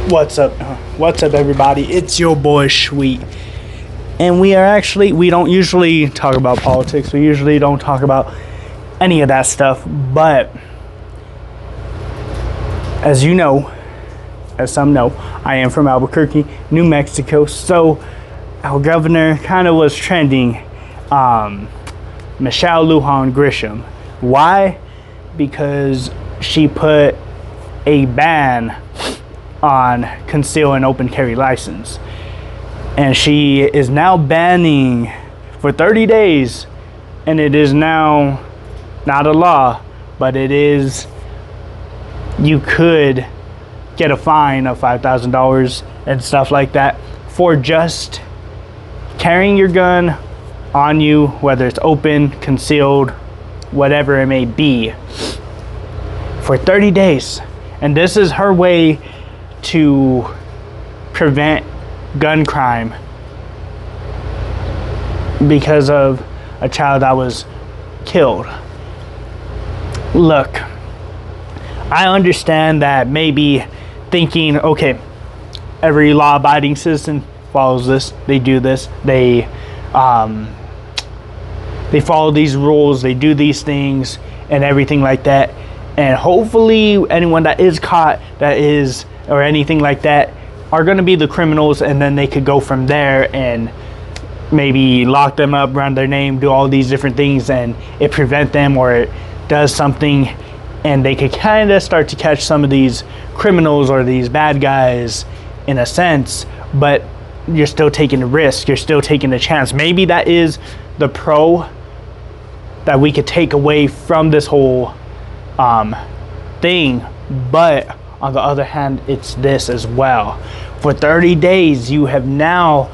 What's up? What's up, everybody? It's your boy Sweet, and we don't usually talk about politics. We usually don't talk about any of that stuff. But as you know, as some know, I am from Albuquerque, New Mexico. So our governor kind of was trending, Michelle Lujan Grisham. Why? Because she put a ban on conceal and open carry license, and she is now banning for 30 days, and it is now not a law, but it is, you could get a fine of $5,000 and stuff like that for just carrying your gun on you, whether it's open, concealed, whatever it may be, for 30 days. And this is her way to prevent gun crime because of a child that was killed. Look, I understand that maybe thinking, okay, every law-abiding citizen follows this, they do this, they follow these rules, they do these things and everything like that, and hopefully anyone that is caught, that is, or anything like that, are going to be the criminals, and then they could go from there and maybe lock them up, run their name, do all these different things, and it prevent them, or it does something, and they could kind of start to catch some of these criminals or these bad guys in a sense. But you're still taking a risk, you're still taking a chance. Maybe that is the pro that we could take away from this whole thing, but on the other hand, it's this as well. For 30 days, you have now,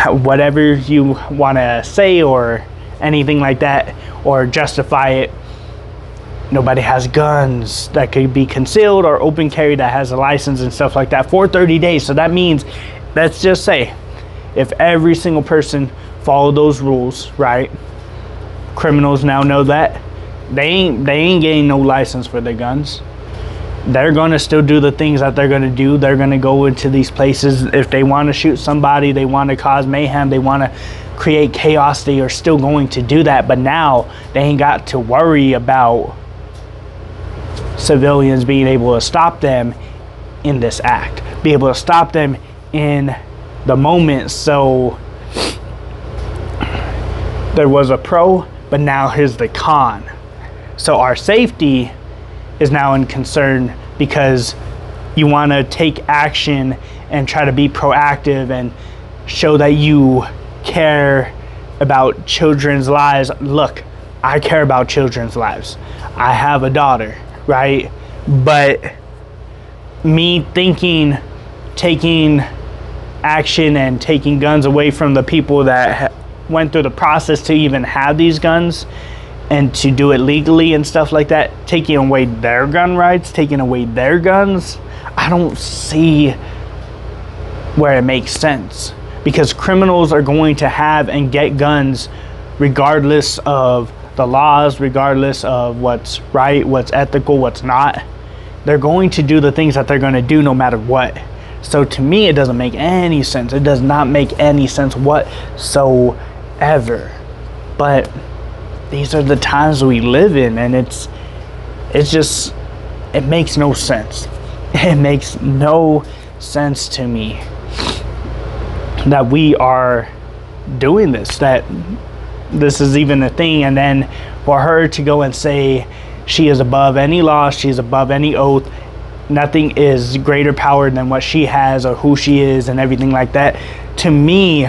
whatever you want to say or anything like that, or justify it, nobody has guns that could be concealed or open carry that has a license and stuff like that for 30 days. So that means, let's just say, if every single person followed those rules, right? Criminals now know that they ain't getting no license for their guns. They're going to still do the things that they're going to do. They're going to go into these places. If they want to shoot somebody, they want to cause mayhem, they want to create chaos, they are still going to do that. But now they ain't got to worry about civilians being able to stop them in this act, be able to stop them in the moment. So there was a pro, but now here's the con. So our safety is now in concern because you want to take action and try to be proactive and show that you care about children's lives. Look, I care about children's lives. I have a daughter, right? But me thinking taking action and taking guns away from the people that went through the process to even have these guns and to do it legally and stuff like that, taking away their gun rights, taking away their guns, I don't see where it makes sense. Because criminals are going to have and get guns regardless of the laws, regardless of what's right, what's ethical, what's not. They're going to do the things that they're going to do no matter what. So to me, it doesn't make any sense. It does not make any sense whatsoever. But these are the times we live in, and it makes no sense. It makes no sense to me that we are doing this, that this is even a thing. And then for her to go and say she is above any law, she is above any oath, nothing is greater power than what she has or who she is and everything like that, to me,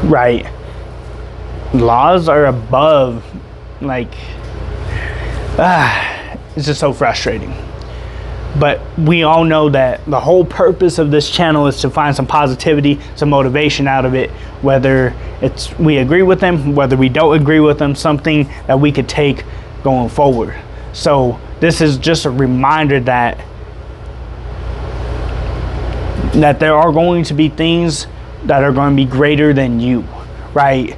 right, laws are above, like, it's just so frustrating. But we all know that the whole purpose of this channel is to find some positivity, some motivation out of it, whether it's we agree with them, whether we don't agree with them, something that we could take going forward. So this is just a reminder that there are going to be things that are going to be greater than you, right?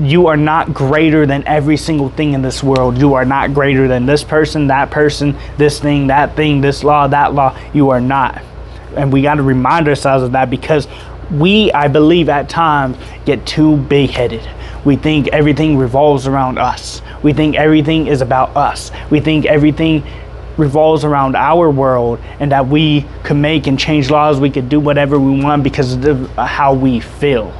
You are not greater than every single thing in this world. You are not greater than this person, this thing, that thing, this law, that law. You are not. And we got to remind ourselves of that, because we, I believe, at times get too big-headed. We think everything revolves around us. We think everything is about us. We think everything revolves around our world, and that we could make and change laws. We could do whatever we want because of how we feel.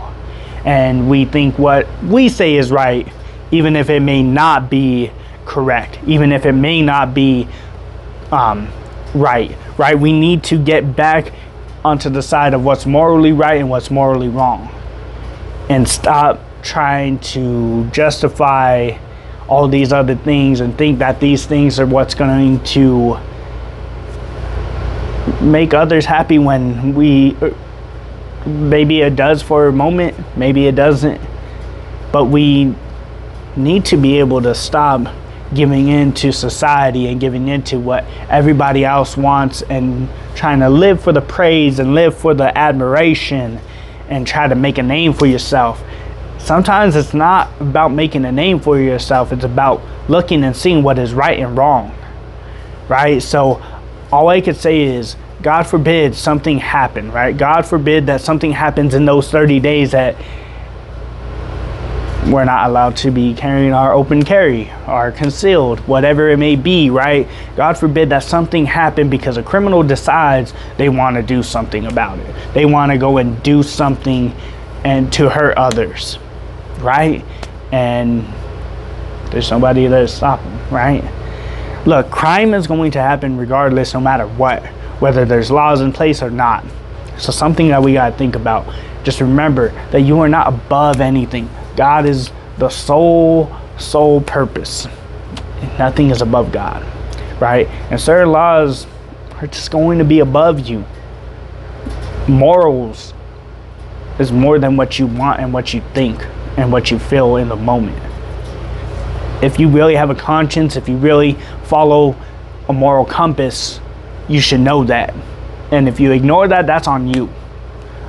And we think what we say is right, even if it may not be correct, even if it may not be right. We need to get back onto the side of what's morally right and what's morally wrong, and stop trying to justify all these other things and think that these things are what's going to make others happy, when maybe it does for a moment, maybe it doesn't. But we need to be able to stop giving in to society and giving into what everybody else wants, and trying to live for the praise and live for the admiration and try to make a name for yourself. Sometimes it's not about making a name for yourself. It's about looking and seeing what is right and wrong, right? So all I could say is, God forbid something happen, right? God forbid that something happens in those 30 days that we're not allowed to be carrying our open carry, or concealed, whatever it may be, right? God forbid that something happened because a criminal decides they want to do something about it. They want to go and do something and to hurt others, right? And there's nobody there to stop them, right? Look, crime is going to happen regardless, no matter what, whether there's laws in place or not. So something that we got to think about. Just remember that you are not above anything. God is the sole purpose. Nothing is above God, right? And certain laws are just going to be above you. Morals is more than what you want and what you think and what you feel in the moment. If you really have a conscience, if you really follow a moral compass, you should know that. And if you ignore that, that's on you.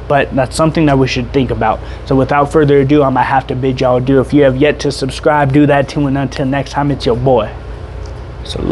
But that's something that we should think about. So without further ado, I'm going to have to bid y'all adieu. If you have yet to subscribe, do that too. And until next time, it's your boy. Salute.